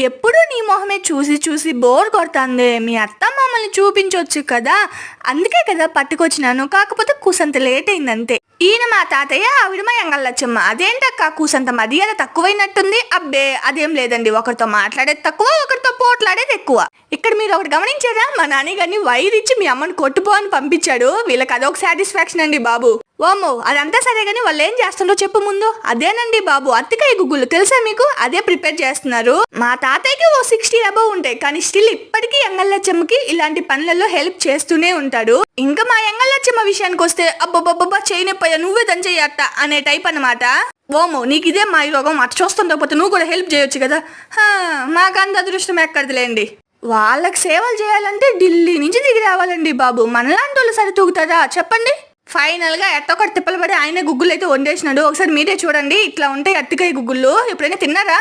ఎప్పుడు నీ మొహమే చూసి చూసి బోర్ కొడుతుంది. మీ అత్త మామల్ని చూపించవచ్చు కదా, అందుకే కదా పట్టుకొచ్చినాను. కాకపోతే కూసంత లేట్ అయింది అంతే. ఈయన మా తాతయ్య, ఆవిడ మా ఎంగళ్ళచ్చమ్మ. అదేంటక్క కూసంత మర్యాద తక్కువైనట్టుంది? అబ్బే అదేం లేదండి, ఒకరితో మాట్లాడేది తక్కువ, ఒకరితో పోట్లాడేది ఎక్కువ. ఇక్కడ మీరు ఒకటి గమనించారా? మా నాన్నగారిని వైర్ ఇచ్చి మీ అమ్మని కొట్టుపో అని పంపించాడు. వీళ్ళకి అదొక సాటిస్ఫాక్షన్ అండి బాబు. ఓమో అదంతా సరే కానీ వాళ్ళు ఏం చేస్తుండో చెప్పు ముందు. అదేనండి బాబు, అరటికాయ గుగ్గులు తెలుసా మీకు? అదే ప్రిపేర్ చేస్తున్నారు. మా తాతయ్యకి ఓ 60 అబౌవ్ ఉంటాయి, కానీ స్టిల్ ఇప్పటికీ ఎంగళ్ళచ్చమ్మకి ఇలాంటి పనులలో హెల్ప్ చేస్తూనే ఉంటాడు. ఇంకా మా ఎంగళ్ళచ్చమ్మ విషయానికి వస్తే అబ్బబ్బబ్బా చేయనప్పయ్యా నువ్వే దని చెయ్యట్ట అనే టైప్ అనమాట. ఓమో నీకు ఇదే మా యోగం, అట్ట చూస్తుండకపోతే నువ్వు కూడా హెల్ప్ చేయొచ్చు కదా. మాకంత అదృష్టం ఎక్కడదిలేండి. వాళ్ళకి సేవలు చేయాలంటే ఢిల్లీ నుంచి దిగి రావాలండి బాబు. మనలాంటి వాళ్ళు సరి తూగుతారా చెప్పండి? ఫైనల్ గా ఎట్టొకటి తిప్పలు పడి ఆయన గుగ్గులు అయితే వండేసినాడు. ఒకసారి మీరే చూడండి, ఇట్లా ఉంటాయి అరటికాయ గుగ్గులు. ఎప్పుడైనా తిన్నారా?